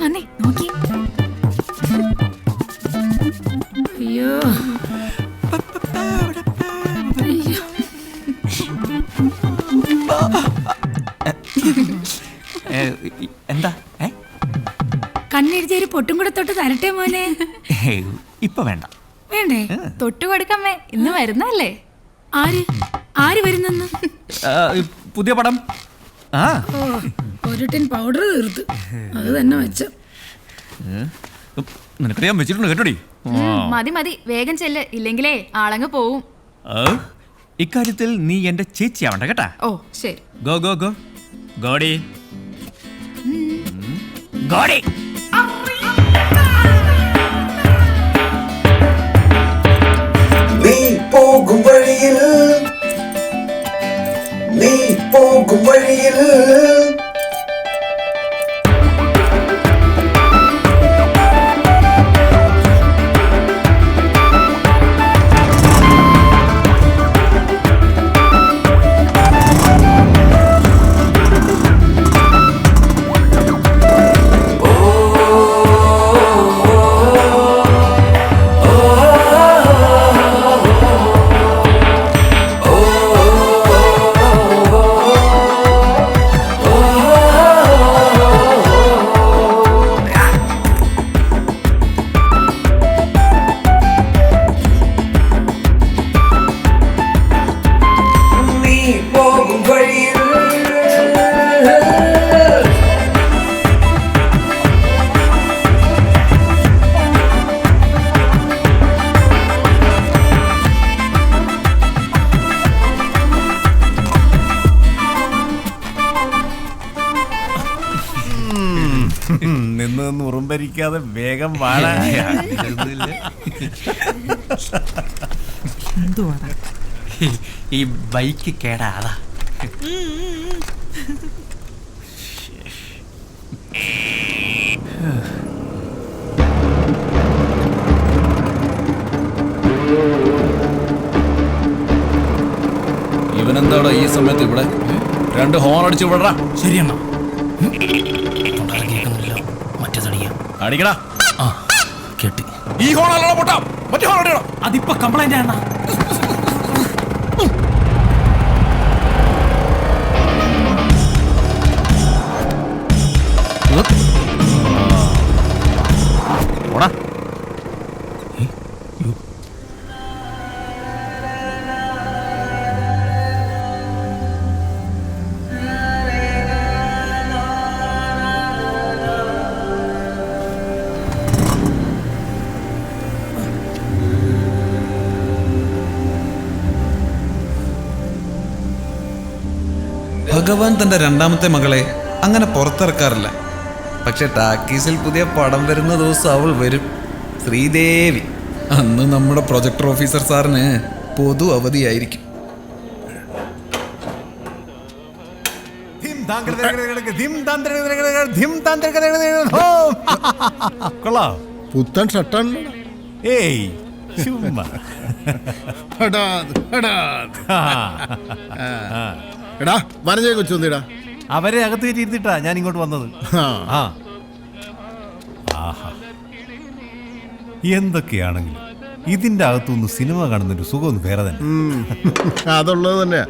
വന്നേ നോക്കി. അയ്യോ എന്താ കണ്ണെഴുതിയൊരു പൊട്ടും കൂടെ തൊട്ട് തരട്ടെ മോനെ. ഇപ്പൊ വേണ്ട. വേണ്ടേ? തൊട്ട് കൊടുക്കമ്മേ, ഇന്ന് വരുന്നല്ലേ. ആര് ആര് വരുന്നെന്ന്? പുതിയ പടം. ഒരു ടിൻ പൗഡർ തീർത്ത്, അത് തന്നെ വെച്ച. നിനക്കറിയാൻ വെച്ചിട്ടുണ്ട് കേട്ടോടി. മതി മതി, വേഗം ചെല്ല്, ഇല്ലെങ്കിലേ ആളങ്ങ് പോവും. ഇക്കാര്യത്തിൽ നീ എന്റെ ചേച്ചിയാവണ്ട കേട്ടാ. ഓ ശരി. ഗോ ഗോ ഗോ ഗോഡി ഗോഡി. നീ പോകും വഴിയിൽ നിന്ന് ഉറുമ്പരിക്കാതെ വേഗം വാഴ. ഈ ബൈക്ക് കേടാ. ഇവനെന്താടാ ഈ സമയത്ത് ഇവിടെ? 2 ഹോൺ അടിച്ചു വിടറാ. ശരിയെന്നാ അടിക്കടാ. കേട്ടി. ഈ ഹോണല്ലോ പൊട്ടാ, മറ്റേ ഹോൺ അടിക്കണം. അതിപ്പോ കംപ്ലൈന്റ് ആണ്. ഓടാ. ഭഗവാൻ തൻ്റെ 2ാമത്തെ മകളെ അങ്ങനെ പുറത്തിറക്കാറില്ല. പക്ഷെ ടാക്കീസിൽ പുതിയ പടം വരുന്ന ദിവസം അവൾ വരും. ശ്രീദേവി. അന്ന് നമ്മുടെ പ്രൊജക്ടർ ഓഫീസർ സാറിന് പൊതു അവധിയായിരിക്കും. പുത്തൻ ഷട്ടൺ. ഏയ് ചുമ്മാ. എടാ വനജയെ കൊച്ചൊന്നിടാ. അവരെ അകത്ത് കയറ്റി ഇരുത്തിട്ടാ ഞാൻ ഇങ്ങോട്ട് വന്നത്. എന്തൊക്കെയാണെങ്കിലും ഇതിന്റെ അകത്തുനിന്ന് സിനിമ കാണുന്നൊരു സുഖമൊന്നും വേറെ തന്നെ. അതുള്ളത് തന്നെയാ.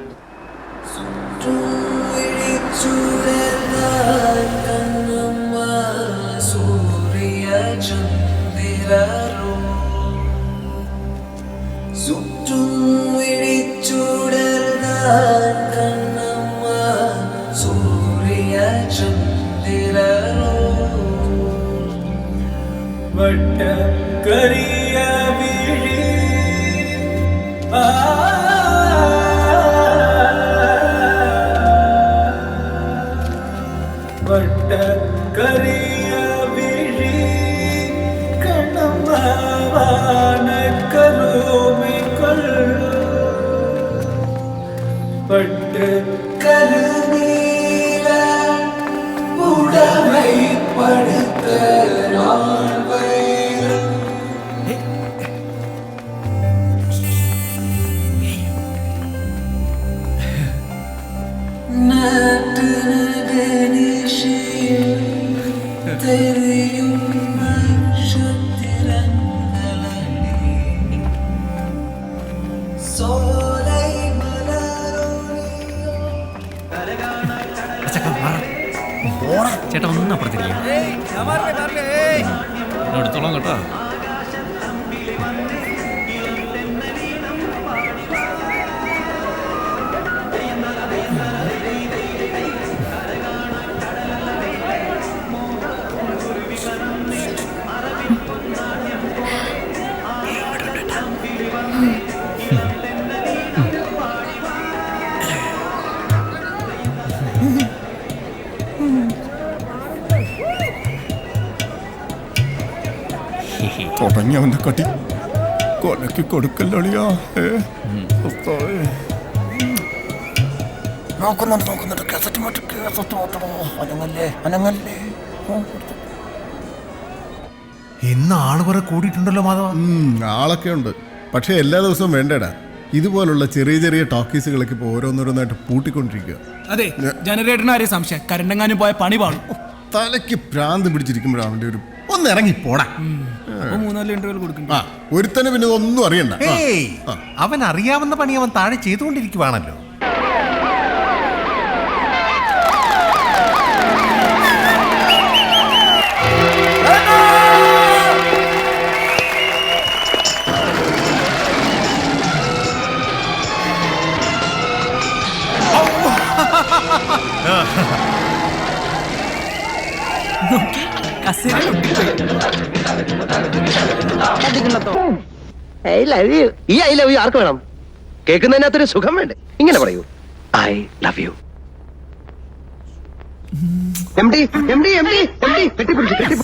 तेरी ചേട്ടാ ഒന്നും അപ്പുറത്തിരിക്കും. എടുത്തോളാം കേട്ടോ. തുടങ്ങി അവന്റെ കട്ടി കൊലക്ക് കൊടുക്കല്ലോളിയാ. നോക്കുന്നുണ്ട് കാസറ്റ് അനങ്ങല്ലേ. ഇന്ന് ആള് കുറെ കൂടിയിട്ടുണ്ടല്ലോ മാധവ. ആളൊക്കെ ഉണ്ട്, പക്ഷെ എല്ലാ ദിവസവും വേണ്ടടാ. ഇതുപോലുള്ള ചെറിയ ചെറിയ ടോക്കീസുകളൊക്കെ ഇപ്പൊ ഓരോന്നോരോന്നായിട്ട് പൂട്ടിക്കൊണ്ടിരിക്കുക. അതെ, ജനറേറ്ററിന് ആരെയും സംശയം കരണ്ടെങ്ങാനും പോയ പണി പാടും. തലയ്ക്ക് ഭ്രാന്ത് പിടിച്ചിരിക്കുമ്പോഴാണ് അവന്റെ ഒരു ഒന്ന് ഇറങ്ങി പോടാ. 3-4 ഇന്റർവ്യൂ കൊടുക്കും. ഒരുത്തന് പിന്നെ ഒന്നും അറിയണ്ട. അവൻ അറിയാവുന്ന പണി അവൻ താഴെ ചെയ്തുകൊണ്ടിരിക്കുവാണല്ലോ. ഈ ഐ ലവ് യു ആർക്ക് വേണം? കേൾക്കുന്നതിനകത്തൊരു സുഖം വേണ്ടേ? ഇങ്ങനെ പറയൂ, I love you. M D കെട്ടിപ്പിടിച്ചു.